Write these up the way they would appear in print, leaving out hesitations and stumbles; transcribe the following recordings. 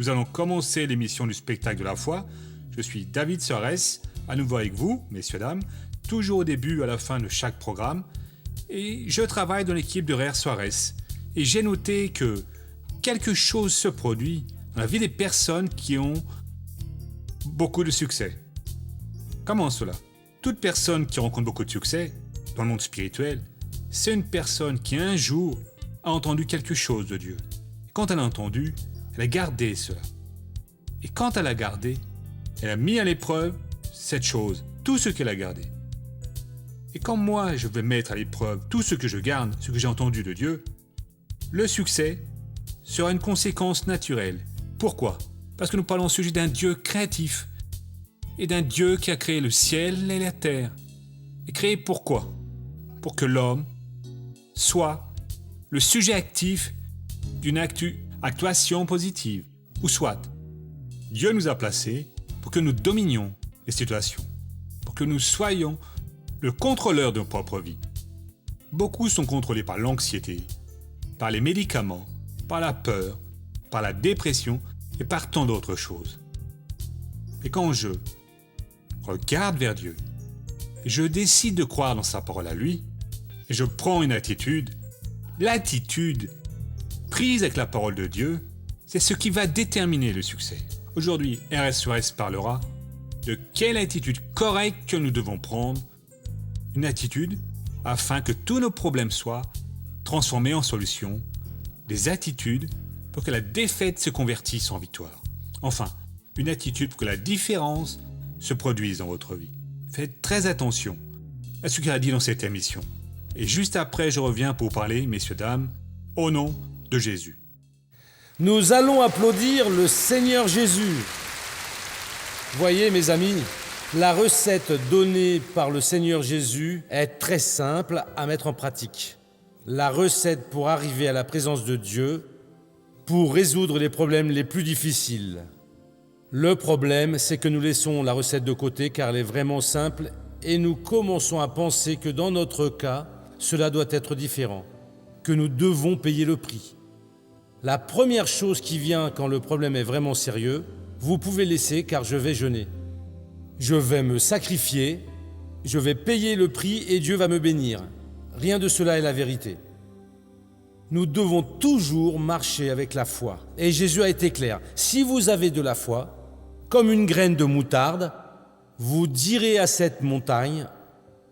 Nous allons commencer l'émission du spectacle de la foi. Je suis David Serres, à nouveau avec vous, messieurs, dames, toujours au début et à la fin de chaque programme. Et je travaille dans l'équipe de Rère Soares. Et j'ai noté que quelque chose se produit dans la vie des personnes qui ont beaucoup de succès. Comment cela? Toute personne qui rencontre beaucoup de succès dans le monde spirituel, c'est une personne qui un jour a entendu quelque chose de Dieu. Et quand elle a entendu, elle a gardé cela. Et quand elle a gardé, elle a mis à l'épreuve cette chose, tout ce qu'elle a gardé. Et quand moi, je vais mettre à l'épreuve tout ce que je garde, ce que j'ai entendu de Dieu, le succès sera une conséquence naturelle. Pourquoi? Parce que nous parlons au sujet d'un Dieu créatif et d'un Dieu qui a créé le ciel et la terre. Et créé pourquoi? Pour que l'homme soit le sujet actif d'une actuation positive. Ou soit, Dieu nous a placés pour que nous dominions les situations, pour que nous soyons le contrôleur de nos propres vies. Beaucoup sont contrôlés par l'anxiété, par les médicaments, par la peur, par la dépression et par tant d'autres choses. Et quand je regarde vers Dieu, je décide de croire dans sa parole à lui, et je prends une attitude, l'attitude prise avec la parole de Dieu, c'est ce qui va déterminer le succès. Aujourd'hui, RSOS parlera de quelle attitude correcte que nous devons prendre, une attitude afin que tous nos problèmes soient transformés en solutions, des attitudes pour que la défaite se convertisse en victoire. Enfin, une attitude pour que la différence se produise dans votre vie. Faites très attention à ce qu'il a dit dans cette émission. Et juste après, je reviens pour vous parler, messieurs, dames, au nom de Jésus. Nous allons applaudir le Seigneur Jésus. Voyez, mes amis, la recette donnée par le Seigneur Jésus est très simple à mettre en pratique. La recette pour arriver à la présence de Dieu, pour résoudre les problèmes les plus difficiles. Le problème, c'est que nous laissons la recette de côté car elle est vraiment simple et nous commençons à penser que dans notre cas, cela doit être différent, que nous devons payer le prix. La première chose qui vient quand le problème est vraiment sérieux, vous pouvez laisser car je vais jeûner. Je vais me sacrifier, je vais payer le prix et Dieu va me bénir. Rien de cela est la vérité. Nous devons toujours marcher avec la foi. Et Jésus a été clair. Si vous avez de la foi, comme une graine de moutarde, vous direz à cette montagne,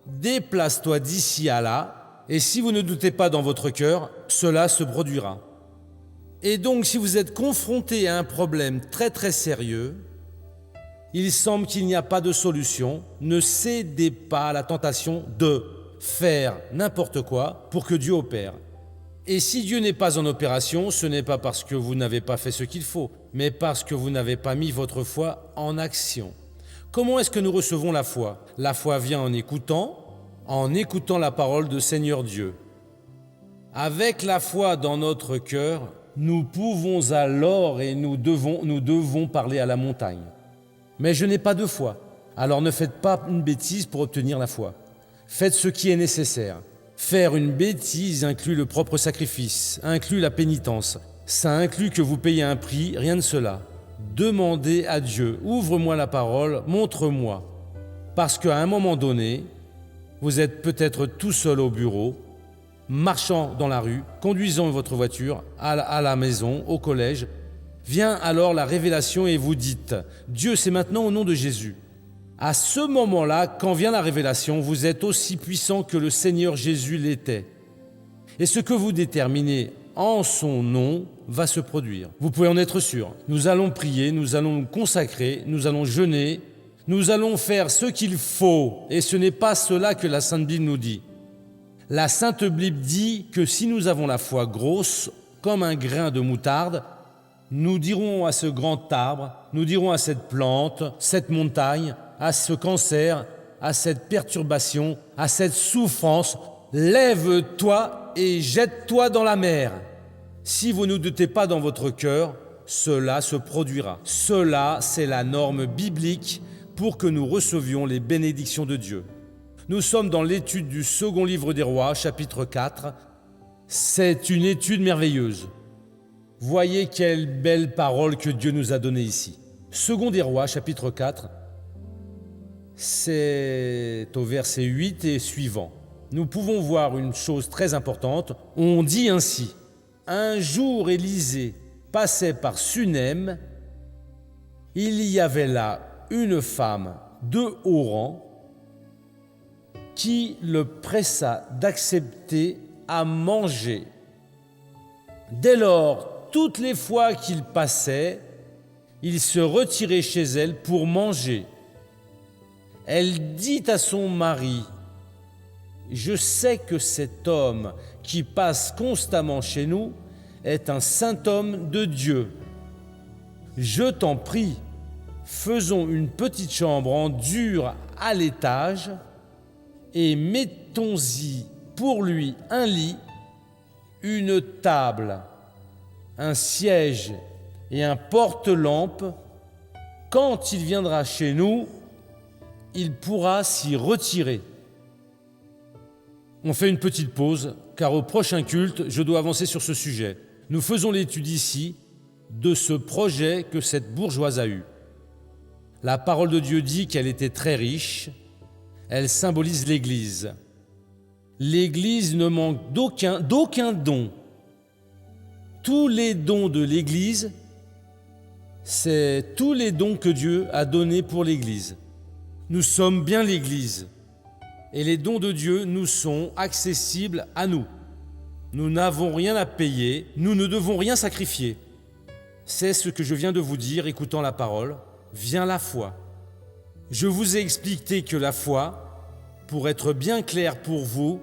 déplace-toi d'ici à là, et si vous ne doutez pas dans votre cœur, cela se produira. Et donc, si vous êtes confronté à un problème très très sérieux, il semble qu'il n'y a pas de solution, ne cédez pas à la tentation de faire n'importe quoi pour que Dieu opère. Et si Dieu n'est pas en opération, ce n'est pas parce que vous n'avez pas fait ce qu'il faut, mais parce que vous n'avez pas mis votre foi en action. Comment est-ce que nous recevons la foi? La foi vient en écoutant la parole de Seigneur Dieu. Avec la foi dans notre cœur, nous pouvons alors et nous devons parler à la montagne. Mais je n'ai pas de foi. Alors ne faites pas une bêtise pour obtenir la foi. Faites ce qui est nécessaire. Faire une bêtise inclut le propre sacrifice, inclut la pénitence. Ça inclut que vous payez un prix, rien de cela. Demandez à Dieu, ouvre-moi la parole, montre-moi. Parce qu'à un moment donné, vous êtes peut-être tout seul au bureau, marchant dans la rue, conduisant votre voiture, à la maison, au collège. Vient alors la révélation et vous dites « Dieu, c'est maintenant au nom de Jésus ». À ce moment-là, quand vient la révélation, vous êtes aussi puissant que le Seigneur Jésus l'était. Et ce que vous déterminez en son nom va se produire. Vous pouvez en être sûr. Nous allons prier, nous allons nous consacrer, nous allons jeûner, nous allons faire ce qu'il faut. Et ce n'est pas cela que la Sainte Bible nous dit. La Sainte Bible dit que si nous avons la foi grosse, comme un grain de moutarde, nous dirons à ce grand arbre, nous dirons à cette plante, cette montagne, à ce cancer, à cette perturbation, à cette souffrance, lève-toi et jette-toi dans la mer. Si vous ne doutez pas dans votre cœur, cela se produira. Cela, c'est la norme biblique pour que nous recevions les bénédictions de Dieu. Nous sommes dans l'étude du second livre des Rois, chapitre 4. C'est une étude merveilleuse. Voyez quelle belle parole que Dieu nous a donnée ici. Second des Rois, chapitre 4, c'est au verset 8 et suivant. Nous pouvons voir une chose très importante. On dit ainsi: un jour Élisée passait par Sunem, il y avait là une femme de haut rang qui le pressa d'accepter à manger. Dès lors, toutes les fois qu'il passait, il se retirait chez elle pour manger. Elle dit à son mari: je sais que cet homme qui passe constamment chez nous est un saint homme de Dieu. Je t'en prie, faisons une petite chambre en dur à l'étage et mettons-y pour lui un lit, une table, un siège et un porte-lampe. Quand il viendra chez nous, il pourra s'y retirer. On fait une petite pause, car au prochain culte, je dois avancer sur ce sujet. Nous faisons l'étude ici de ce projet que cette bourgeoise a eu. La parole de Dieu dit qu'elle était très riche. Elle symbolise l'Église. L'Église ne manque d'aucun don. Tous les dons de l'Église, c'est tous les dons que Dieu a donnés pour l'Église. Nous sommes bien l'Église. Et les dons de Dieu nous sont accessibles à nous. Nous n'avons rien à payer, nous ne devons rien sacrifier. C'est ce que je viens de vous dire, écoutant la parole, vient la foi. Je vous ai expliqué que la foi, pour être bien clair pour vous,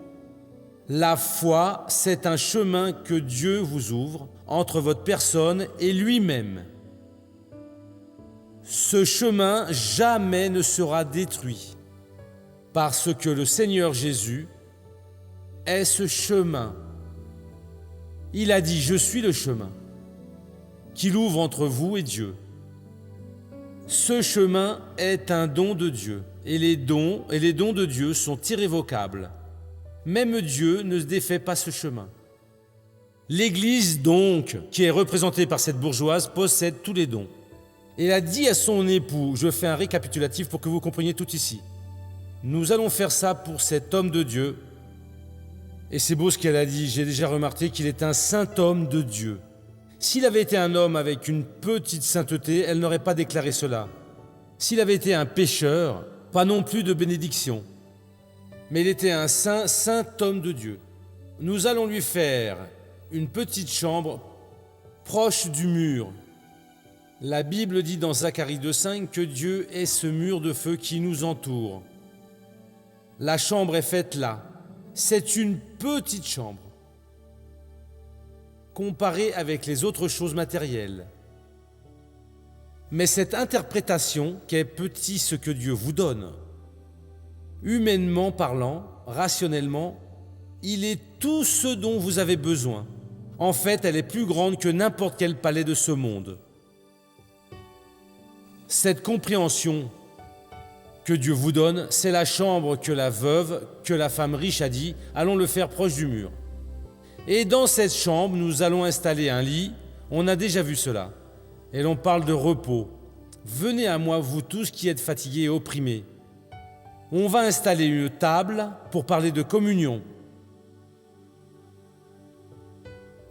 la foi, c'est un chemin que Dieu vous ouvre entre votre personne et lui-même. Ce chemin jamais ne sera détruit. Parce que le Seigneur Jésus est ce chemin. Il a dit: je suis le chemin qu'il ouvre entre vous et Dieu. Ce chemin est un don de Dieu, et les dons de Dieu sont irrévocables. Même Dieu ne défait pas ce chemin. L'Église, donc, qui est représentée par cette bourgeoise, possède tous les dons. Elle a dit à son époux, je fais un récapitulatif pour que vous compreniez tout ici: nous allons faire ça pour cet homme de Dieu. Et c'est beau ce qu'elle a dit, j'ai déjà remarqué qu'il est un saint homme de Dieu. S'il avait été un homme avec une petite sainteté, elle n'aurait pas déclaré cela. S'il avait été un pécheur, pas non plus de bénédiction. Mais il était un saint homme de Dieu. Nous allons lui faire une petite chambre proche du mur. La Bible dit dans Zacharie 2,5 que Dieu est ce mur de feu qui nous entoure. La chambre est faite là. C'est une petite chambre comparée avec les autres choses matérielles. Mais cette interprétation qu'est petit ce que Dieu vous donne, humainement parlant, rationnellement, il est tout ce dont vous avez besoin. En fait, elle est plus grande que n'importe quel palais de ce monde. Cette compréhension que Dieu vous donne, c'est la chambre que la veuve, que la femme riche a dit, allons le faire proche du mur. Et dans cette chambre, nous allons installer un lit, on a déjà vu cela. Et l'on parle de repos. Venez à moi, vous tous qui êtes fatigués et opprimés. On va installer une table pour parler de communion.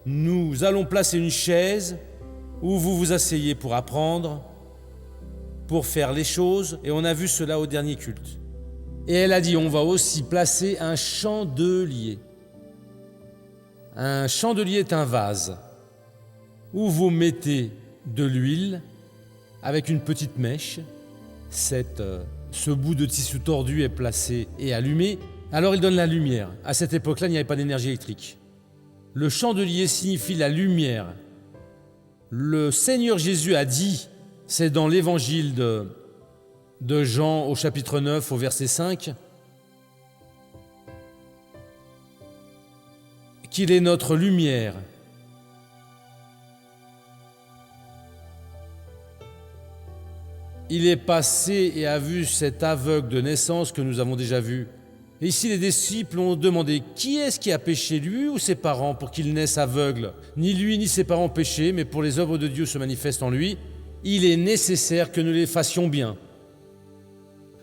Nous allons placer une chaise où vous vous asseyez pour apprendre, pour faire les choses, et on a vu cela au dernier culte. Et elle a dit, on va aussi placer un chandelier. Un chandelier est un vase où vous mettez de l'huile avec une petite mèche. Ce bout de tissu tordu est placé et allumé, alors il donne la lumière. À cette époque-là, il n'y avait pas d'énergie électrique. Le chandelier signifie la lumière. Le Seigneur Jésus a dit, c'est dans l'évangile de Jean au chapitre 9 au verset 5, qu'il est notre lumière. Il est passé et a vu cet aveugle de naissance que nous avons déjà vu Et ici, les disciples ont demandé « Qui est-ce qui a péché, lui ou ses parents, pour qu'il naisse aveugle ? Ni lui ni ses parents ont péché, mais pour les œuvres de Dieu se manifestent en lui. Il est nécessaire que nous les fassions bien. »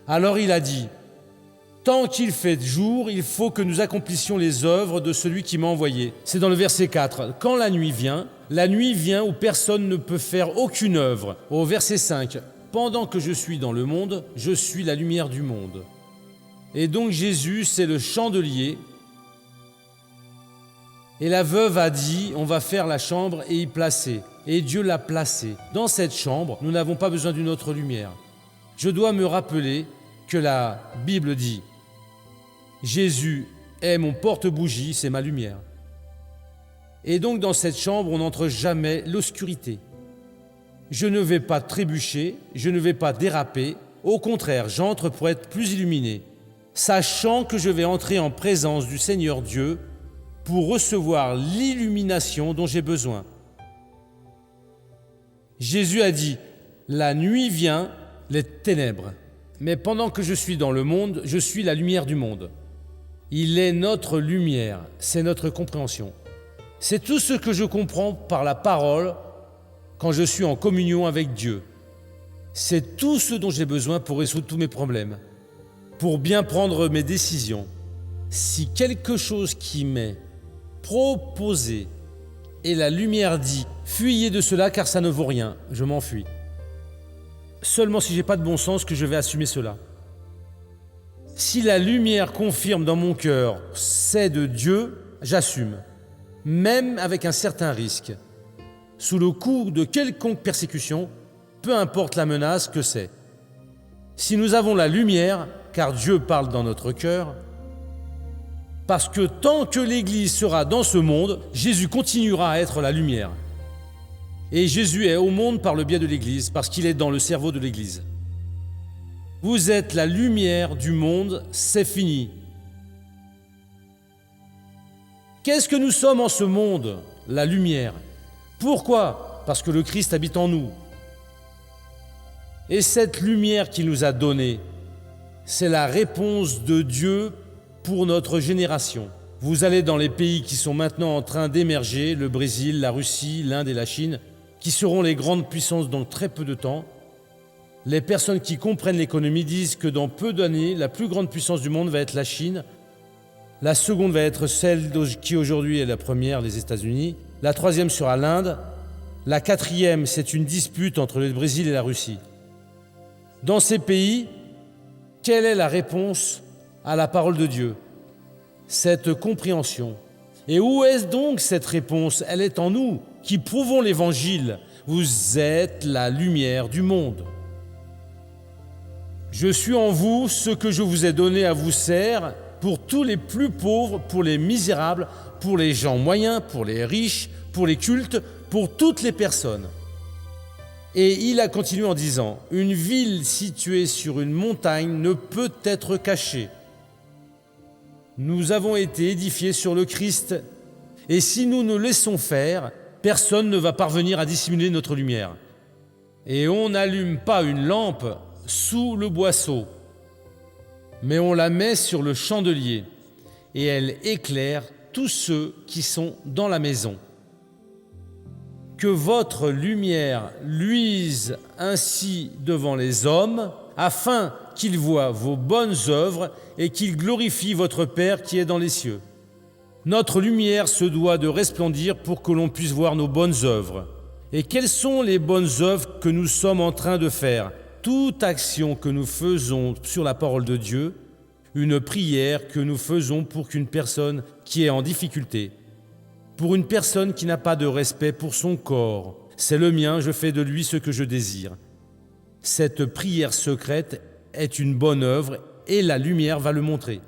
Alors il a dit « Tant qu'il fait jour, il faut que nous accomplissions les œuvres de celui qui m'a envoyé. » C'est dans le verset 4. « Quand la nuit vient où personne ne peut faire aucune œuvre. » Au verset 5. « Pendant que je suis dans le monde, je suis la lumière du monde. » Et donc Jésus, c'est le chandelier. Et la veuve a dit, on va faire la chambre et y placer. Et Dieu l'a placé. Dans cette chambre, nous n'avons pas besoin d'une autre lumière. Je dois me rappeler que la Bible dit, Jésus est mon porte-bougie, c'est ma lumière. Et donc dans cette chambre, on n'entre jamais l'obscurité. Je ne vais pas trébucher, je ne vais pas déraper. Au contraire, j'entre pour être plus illuminé, sachant que je vais entrer en présence du Seigneur Dieu pour recevoir l'illumination dont j'ai besoin. Jésus a dit, la nuit vient, les ténèbres, mais pendant que je suis dans le monde, je suis la lumière du monde. Il est notre lumière, c'est notre compréhension. C'est tout ce que je comprends par la parole quand je suis en communion avec Dieu. C'est tout ce dont j'ai besoin pour résoudre tous mes problèmes, pour bien prendre mes décisions. Si quelque chose qui m'est proposé et la lumière dit « Fuyez de cela car ça ne vaut rien », je m'enfuis. Seulement si je n'ai pas de bon sens que je vais assumer cela. Si la lumière confirme dans mon cœur « c'est de Dieu », j'assume, même avec un certain risque, sous le coup de quelconque persécution, peu importe la menace que c'est. Si nous avons la lumière, car Dieu parle dans notre cœur, parce que tant que l'Église sera dans ce monde, Jésus continuera à être la lumière. Et Jésus est au monde par le biais de l'Église, parce qu'il est dans le cerveau de l'Église. Vous êtes la lumière du monde, c'est fini. Qu'est-ce que nous sommes en ce monde? La lumière. Pourquoi? Parce que le Christ habite en nous. Et cette lumière qu'il nous a donnée, c'est la réponse de Dieu pour notre génération. Vous allez dans les pays qui sont maintenant en train d'émerger, le Brésil, la Russie, l'Inde et la Chine, qui seront les grandes puissances dans très peu de temps. Les personnes qui comprennent l'économie disent que dans peu d'années, la plus grande puissance du monde va être la Chine. La seconde va être celle qui aujourd'hui est la première, les États-Unis. La troisième sera l'Inde. La quatrième, c'est une dispute entre le Brésil et la Russie. Dans ces pays, quelle est la réponse à la parole de Dieu? Cette compréhension. Et où est donc cette réponse? Elle est en nous, qui prouvons l'Évangile. Vous êtes la lumière du monde. Je suis en vous, ce que je vous ai donné à vous sert, pour tous les plus pauvres, pour les misérables, pour les gens moyens, pour les riches, pour les cultes, pour toutes les personnes. Et il a continué en disant, « Une ville située sur une montagne ne peut être cachée. Nous avons été édifiés sur le Christ, et si nous nous laissons faire, personne ne va parvenir à dissimuler notre lumière. Et on n'allume pas une lampe sous le boisseau, mais on la met sur le chandelier, et elle éclaire tous ceux qui sont dans la maison. Que votre lumière luise ainsi devant les hommes, afin qu'ils voient vos bonnes œuvres et qu'ils glorifient votre Père qui est dans les cieux. Notre lumière se doit de resplendir pour que l'on puisse voir nos bonnes œuvres. Et quelles sont les bonnes œuvres que nous sommes en train de faire? Toute action que nous faisons sur la parole de Dieu, une prière que nous faisons pour qu'une personne qui est en difficulté, pour une personne qui n'a pas de respect pour son corps, c'est le mien, je fais de lui ce que je désire. Cette prière secrète est une bonne œuvre et la lumière va le montrer.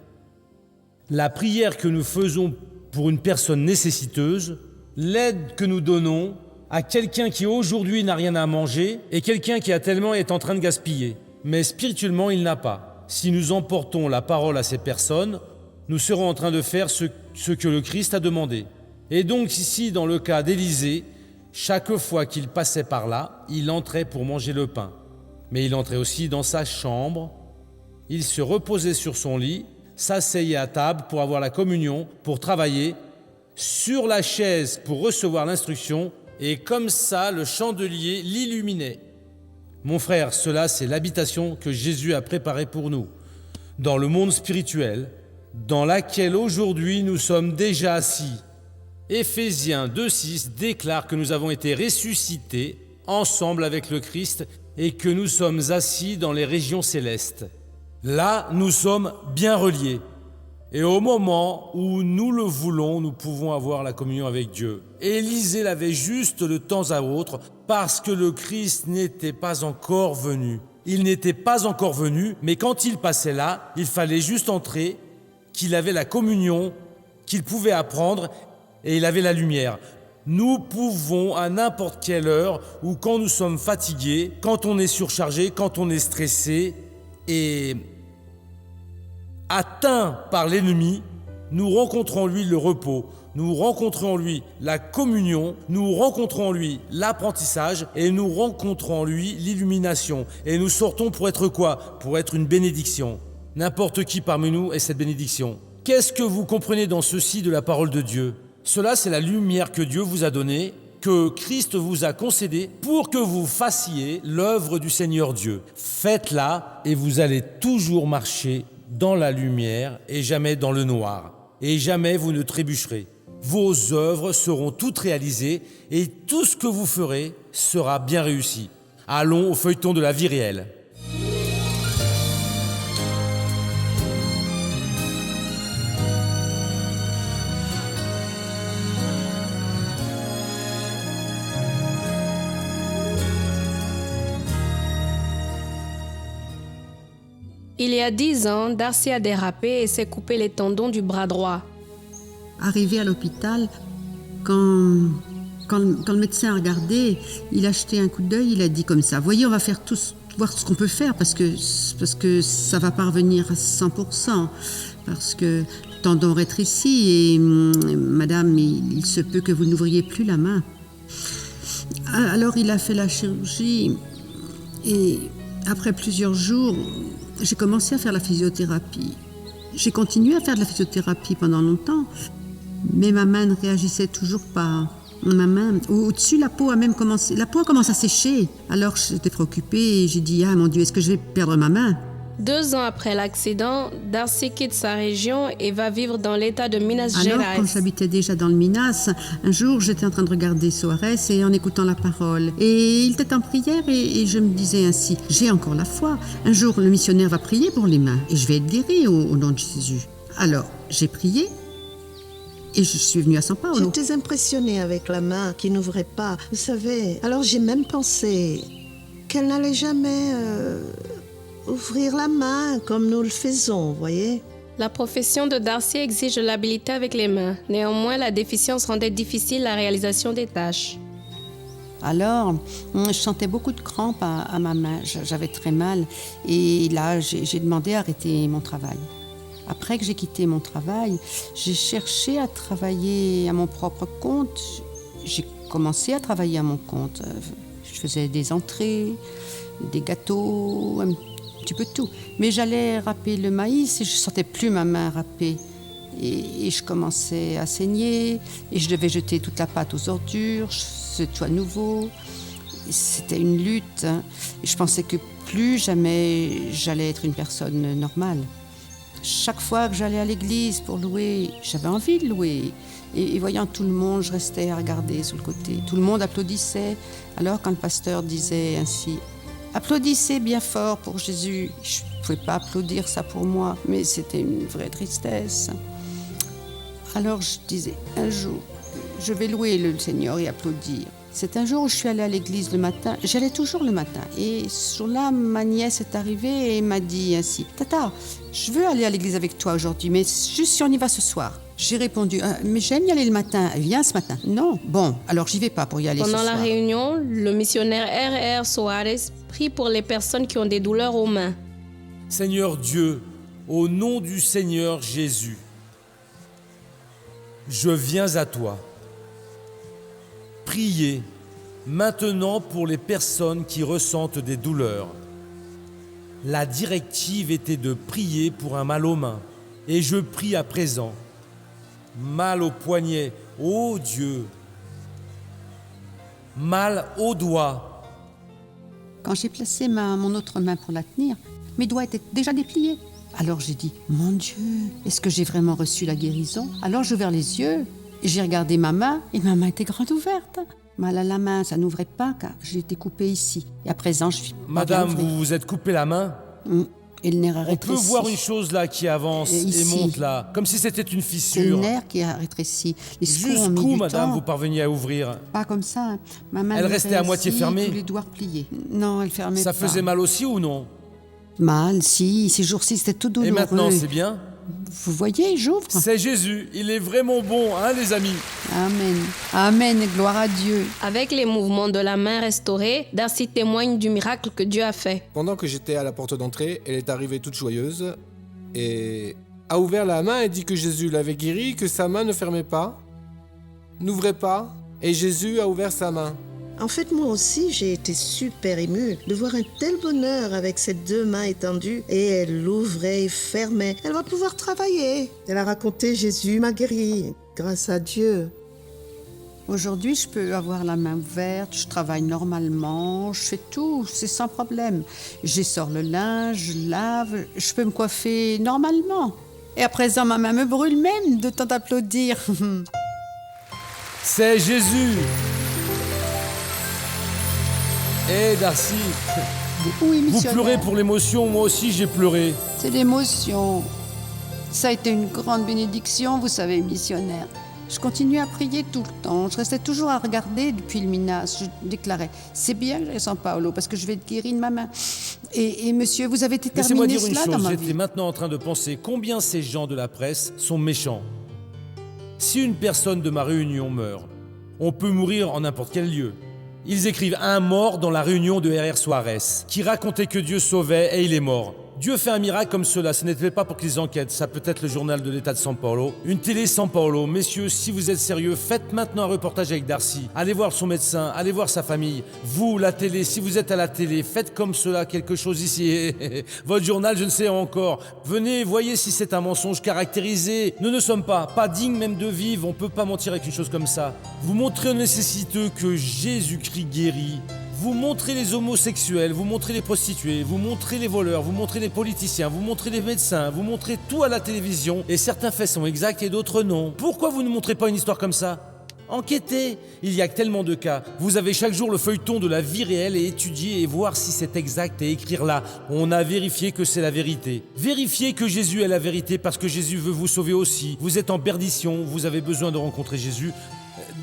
La prière que nous faisons pour une personne nécessiteuse, l'aide que nous donnons à quelqu'un qui aujourd'hui n'a rien à manger et quelqu'un qui a tellement est en train de gaspiller, mais spirituellement il n'a pas. Si nous emportons la parole à ces personnes, nous serons en train de faire ce que le Christ a demandé. Et donc ici, dans le cas d'Élisée, chaque fois qu'il passait par là, il entrait pour manger le pain. Mais il entrait aussi dans sa chambre, il se reposait sur son lit, s'asseyaient à table pour avoir la communion, pour travailler, sur la chaise pour recevoir l'instruction, et comme ça, le chandelier l'illuminait. Mon frère, cela c'est l'habitation que Jésus a préparée pour nous, dans le monde spirituel, dans laquelle aujourd'hui nous sommes déjà assis. Éphésiens 2,6 déclare que nous avons été ressuscités ensemble avec le Christ et que nous sommes assis dans les régions célestes. Là, nous sommes bien reliés. Et au moment où nous le voulons, nous pouvons avoir la communion avec Dieu. Élisée l'avait juste de temps à autre parce que le Christ n'était pas encore venu. Il n'était pas encore venu, mais quand il passait là, il fallait juste entrer, qu'il avait la communion, qu'il pouvait apprendre et il avait la lumière. Nous pouvons à n'importe quelle heure ou quand nous sommes fatigués, quand on est surchargé, quand on est stressé et atteint par l'ennemi, nous rencontrons en lui le repos, nous rencontrons en lui la communion, nous rencontrons en lui l'apprentissage et nous rencontrons en lui l'illumination. Et nous sortons pour être quoi? Pour être une bénédiction. N'importe qui parmi nous est cette bénédiction. Qu'est-ce que vous comprenez dans ceci de la parole de Dieu? Cela, c'est la lumière que Dieu vous a donnée, que Christ vous a concédée pour que vous fassiez l'œuvre du Seigneur Dieu. Faites-la et vous allez toujours marcher dans la lumière et jamais dans le noir. Et jamais vous ne trébucherez. Vos œuvres seront toutes réalisées et tout ce que vous ferez sera bien réussi. Allons au feuilleton de la vie réelle. Il y a 10 ans, Darcy a dérapé et s'est coupé les tendons du bras droit. Arrivé à l'hôpital, quand le médecin a regardé, il a jeté un coup d'œil, il a dit comme ça, « Voyez, on va faire voir ce qu'on peut faire parce que ça ne va pas revenir à 100%, parce que le tendon rétrécit et madame, il se peut que vous n'ouvriez plus la main. » Alors il a fait la chirurgie et après plusieurs jours, j'ai commencé à faire la physiothérapie. J'ai continué à faire de la physiothérapie pendant longtemps, mais ma main ne réagissait toujours pas. Ma main, au-dessus, la peau a commencé à sécher. Alors j'étais préoccupée et j'ai dit « Ah mon Dieu, est-ce que je vais perdre ma main ?» 2 ans après l'accident, Darcy quitte sa région et va vivre dans l'état de Minas Alors, Gerais. quand j'habitais déjà dans le Minas, un jour, j'étais en train de regarder Soares et en écoutant la parole. Et il était en prière et je me disais ainsi, j'ai encore la foi. Un jour, le missionnaire va prier pour les mains et je vais être guérie au nom de Jésus. Alors, j'ai prié et je suis venue à São Paulo. J'étais impressionnée avec la main qui n'ouvrait pas, vous savez. Alors, j'ai même pensé qu'elle n'allait jamais ouvrir la main comme nous le faisons, vous voyez. La profession de Darcy exige l'habileté avec les mains. Néanmoins, la déficience rendait difficile la réalisation des tâches. Alors, je sentais beaucoup de crampes à ma main, j'avais très mal. Et là, j'ai demandé à arrêter mon travail. Après que j'ai quitté mon travail, j'ai cherché à travailler à mon propre compte. J'ai commencé à travailler à mon compte. Je faisais des entrées, des gâteaux, un petit peu de tout. Mais j'allais râper le maïs et je ne sentais plus ma main râper. Et je commençais à saigner et je devais jeter toute la pâte aux ordures, c'est tout à nouveau. C'était une lutte. Et je pensais que plus jamais j'allais être une personne normale. Chaque fois que j'allais à l'église pour louer, j'avais envie de louer. Et voyant tout le monde, je restais à regarder sur le côté. Tout le monde applaudissait. Alors quand le pasteur disait ainsi, « Applaudissez bien fort pour Jésus », je ne pouvais pas applaudir ça pour moi, mais c'était une vraie tristesse. Alors je disais, un jour, je vais louer le Seigneur et applaudir. C'est un jour où je suis allée à l'église le matin. J'allais toujours le matin. Et ce jour-là, ma nièce est arrivée et m'a dit ainsi, « Tata, je veux aller à l'église avec toi aujourd'hui, mais juste si on y va ce soir. » J'ai répondu, « Mais j'aime y aller le matin. Viens ce matin. » « Non. Bon, alors j'y vais pas pour y aller ce soir. » Pendant la réunion, le missionnaire R.R. Soares prie pour les personnes qui ont des douleurs aux mains. Seigneur Dieu, au nom du Seigneur Jésus, je viens à toi. Priez maintenant pour les personnes qui ressentent des douleurs. La directive était de prier pour un mal aux mains. Et je prie à présent, mal au poignet, ô Dieu, mal au doigt. Quand j'ai placé mon autre main pour la tenir, mes doigts étaient déjà dépliés. Alors j'ai dit, mon Dieu, est-ce que j'ai vraiment reçu la guérison? Alors j'ai ouvert les yeux et j'ai regardé ma main et ma main était grande ouverte. Mal à la main, ça n'ouvrait pas car j'ai été coupée ici. Et à présent, je suis pas Madame, bien ouverte. vous vous êtes coupé la main? Et le nerf a On peut rétréci. voir une chose là qui avance Et et ici. monte là, comme si c'était une C'est le fissure. nerf qui a rétréci. Les secours ont mis Jusqu'où, du madame, temps. vous parveniez à ouvrir? Pas comme ça. Hein. Ma main Elle était restait à moitié ainsi, fermée? tous les doigts pliés. Non, elle fermait Ça pas. faisait mal aussi ou non? Mal, si. Ces jours-ci, c'était tout douloureux. Et maintenant, c'est bien? Vous voyez, j'ouvre. C'est Jésus, il est vraiment bon, hein les amis? Amen. Amen, gloire à Dieu. Avec les mouvements de la main restaurés, Darcy témoigne du miracle que Dieu a fait. Pendant que j'étais à la porte d'entrée, elle est arrivée toute joyeuse et a ouvert la main et dit que Jésus l'avait guérie, que sa main ne fermait pas, n'ouvrait pas, et Jésus a ouvert sa main. En fait, moi aussi, j'ai été super émue de voir un tel bonheur avec ses deux mains étendues. Et elle l'ouvrait et fermait. Elle va pouvoir travailler. Elle a raconté, Jésus m'a guéri, grâce à Dieu. Aujourd'hui, je peux avoir la main ouverte, je travaille normalement, je fais tout, c'est sans problème. J'essore le linge, je lave, je peux me coiffer normalement. Et à présent, ma main me brûle même de tant d'applaudir. C'est Jésus. Eh Darcy, Oui, vous missionnaire. pleurez pour l'émotion, moi aussi j'ai pleuré. C'est l'émotion. Ça a été une grande bénédiction, vous savez, missionnaire. Je continuais à prier tout le temps. Je restais toujours à regarder depuis le Minas. Je déclarais, c'est bien que j'aille à San Paolo parce que je vais être guérie de ma main. Et monsieur, vous avez Laissez-moi déterminé dire une cela dans chose, ma j'étais vie. maintenant en train de penser combien ces gens de la presse sont méchants. Si une personne de ma réunion meurt, on peut mourir en n'importe quel lieu. Ils écrivent un mort dans la réunion de R.R. Suarez, qui racontait que Dieu sauvait et il est mort. Dieu fait un miracle comme cela, ce n'était pas pour qu'ils enquêtent, ça peut être le journal de l'État de San Paolo, une télé San Paolo. Messieurs, si vous êtes sérieux, faites maintenant un reportage avec Darcy. Allez voir son médecin, allez voir sa famille. Vous, la télé, si vous êtes à la télé, faites comme cela quelque chose ici. Votre journal, je ne sais encore. Venez, voyez si c'est un mensonge caractérisé. Nous ne sommes pas dignes même de vivre, on ne peut pas mentir avec une chose comme ça. Vous montrez aux nécessiteux que Jésus-Christ guérit. Vous montrez les homosexuels, vous montrez les prostituées, vous montrez les voleurs, vous montrez les politiciens, vous montrez les médecins, vous montrez tout à la télévision et certains faits sont exacts et d'autres non. Pourquoi vous ne montrez pas une histoire comme ça ? Enquêtez. Il y a tellement de cas. Vous avez chaque jour le feuilleton de la vie réelle et étudier et voir si c'est exact et écrire là. On a vérifié que c'est la vérité. Vérifiez que Jésus est la vérité parce que Jésus veut vous sauver aussi. Vous êtes en perdition, vous avez besoin de rencontrer Jésus.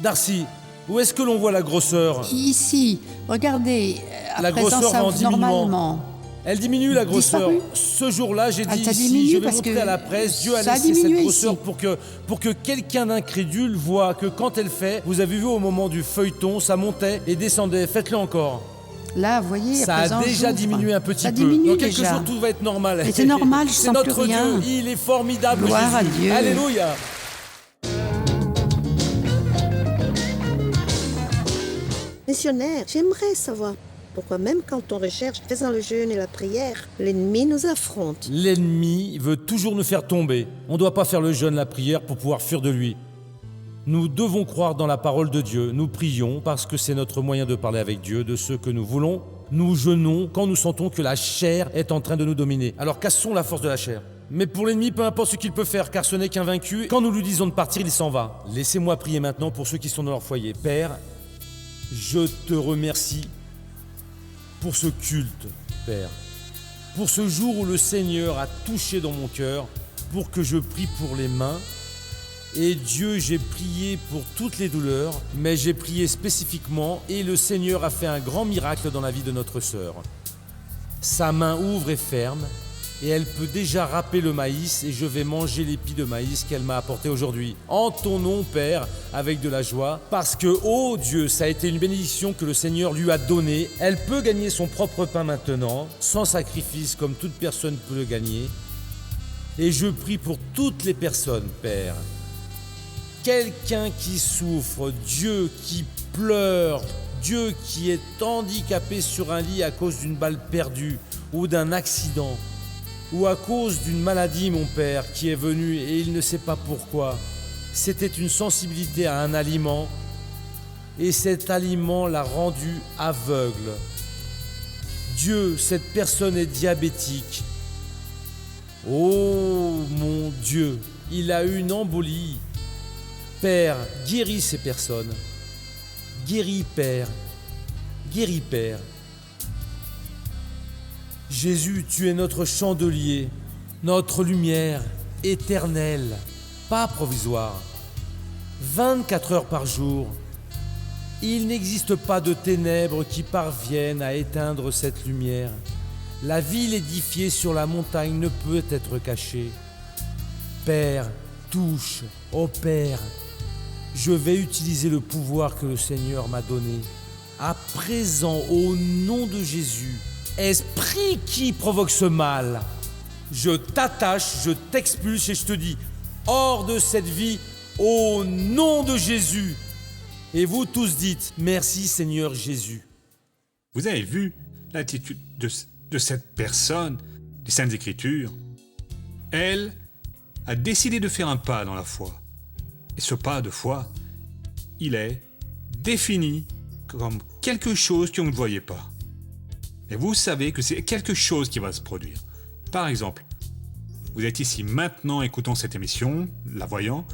Darcy, où est-ce que l'on voit la grosseur ? Ici, regardez, à La présent, grosseur ça va en ouvre diminuant. normalement. Elle diminue la grosseur. Disparu. Ce jour-là, j'ai Ah, dit ça ici, diminue je vais parce montrer que à la presse, Dieu a ça a laissé cette diminué grosseur ici. pour que quelqu'un d'incrédule voit que quand elle fait, vous avez vu au moment du feuilleton, ça montait et descendait. Faites-le encore. Là, vous voyez, à Ça présent, a déjà j'ouvre. diminué un petit Ça peu. diminue Dans quelques déjà. jours, tout va être normal. Mais c'est normal, je C'est sens notre plus rien. Dieu, il est formidable, Gloire à Jésus. Dieu. Alléluia. Missionnaire, j'aimerais savoir pourquoi même quand on recherche, faisant le jeûne et la prière, l'ennemi nous affronte. L'ennemi veut toujours nous faire tomber. On ne doit pas faire le jeûne, la prière pour pouvoir fuir de lui. Nous devons croire dans la parole de Dieu. Nous prions parce que c'est notre moyen de parler avec Dieu, de ce que nous voulons. Nous jeûnons quand nous sentons que la chair est en train de nous dominer. Alors cassons la force de la chair. Mais pour l'ennemi, peu importe ce qu'il peut faire, car ce n'est qu'un vaincu. Quand nous lui disons de partir, il s'en va. Laissez-moi prier maintenant pour ceux qui sont dans leur foyer. Père, je te remercie pour ce culte, Père. Pour ce jour où le Seigneur a touché dans mon cœur, pour que je prie pour les mains. Et Dieu, j'ai prié pour toutes les douleurs, mais j'ai prié spécifiquement et le Seigneur a fait un grand miracle dans la vie de notre sœur. Sa main ouvre et ferme et elle peut déjà râper le maïs et je vais manger l'épi de maïs qu'elle m'a apporté aujourd'hui. En ton nom, Père, avec de la joie, parce que, oh Dieu, ça a été une bénédiction que le Seigneur lui a donnée. Elle peut gagner son propre pain maintenant, sans sacrifice comme toute personne peut le gagner. Et je prie pour toutes les personnes, Père. Quelqu'un qui souffre, Dieu qui pleure, Dieu qui est handicapé sur un lit à cause d'une balle perdue ou d'un accident ou à cause d'une maladie, mon père, qui est venue et il ne sait pas pourquoi. C'était une sensibilité à un aliment et cet aliment l'a rendu aveugle. Dieu, cette personne est diabétique. Oh mon Dieu, il a eu une embolie. Père, guéris ces personnes. Guéris, Père. Guéris, Père. Jésus, tu es notre chandelier, notre lumière éternelle, pas provisoire. 24 heures par jour. Il n'existe pas de ténèbres qui parviennent à éteindre cette lumière. La ville édifiée sur la montagne ne peut être cachée. Père, touche, ô Père, je vais utiliser le pouvoir que le Seigneur m'a donné. À présent, au nom de Jésus, esprit qui provoque ce mal, je t'attache, je t'expulse et je te dis, hors de cette vie, au nom de Jésus. Et vous tous dites, merci Seigneur Jésus. Vous avez vu l'attitude de cette personne des Saintes Écritures? Elle a décidé de faire un pas dans la foi. Et ce pas de foi, il est défini comme quelque chose que vous ne voyez pas. Et vous savez que c'est quelque chose qui va se produire. Par exemple, vous êtes ici maintenant écoutant cette émission, la voyant,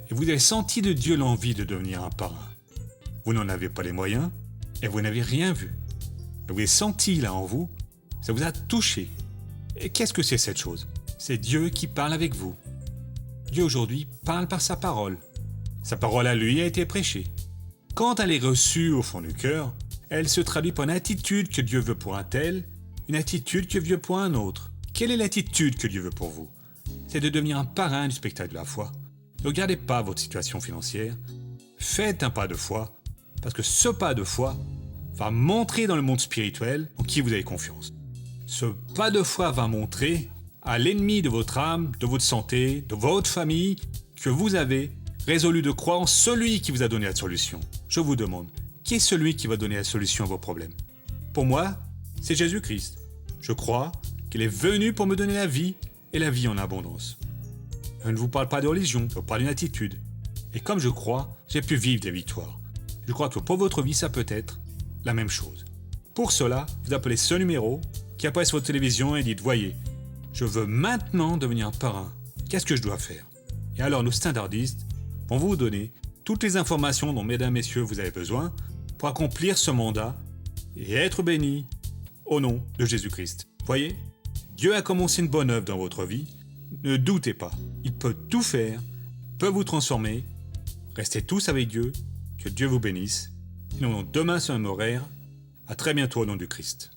et vous avez senti de Dieu l'envie de devenir un parrain. Vous n'en avez pas les moyens et vous n'avez rien vu. Vous avez senti là en vous, ça vous a touché. Et qu'est-ce que c'est cette chose? C'est Dieu qui parle avec vous. Dieu aujourd'hui parle par sa parole. Sa parole à lui a été prêchée. Quand elle est reçue au fond du cœur, elle se traduit par une attitude que Dieu veut pour un tel, une attitude que Dieu veut pour un autre. Quelle est l'attitude que Dieu veut pour vous? C'est de devenir un parrain du spectacle de la foi. Ne regardez pas votre situation financière. Faites un pas de foi, parce que ce pas de foi va montrer dans le monde spirituel en qui vous avez confiance. Ce pas de foi va montrer à l'ennemi de votre âme, de votre santé, de votre famille, que vous avez résolu de croire en celui qui vous a donné la solution. Je vous demande, qui est celui qui va donner la solution à vos problèmes? Pour moi, c'est Jésus-Christ. Je crois qu'il est venu pour me donner la vie et la vie en abondance. Je ne vous parle pas de religion, je vous parle d'une attitude. Et comme je crois, j'ai pu vivre des victoires. Je crois que pour votre vie, ça peut être la même chose. Pour cela, vous appelez ce numéro qui apparaît sur votre télévision et dites « Voyez, je veux maintenant devenir un parrain. Qu'est-ce que je dois faire ?» Et alors nos standardistes vont vous donner toutes les informations dont, mesdames, messieurs, vous avez besoin pour accomplir ce mandat et être bénis au nom de Jésus-Christ. Voyez, Dieu a commencé une bonne œuvre dans votre vie. Ne doutez pas, il peut tout faire, peut vous transformer. Restez tous avec Dieu, que Dieu vous bénisse. Et nous, demain sur un horaire. À très bientôt au nom du Christ.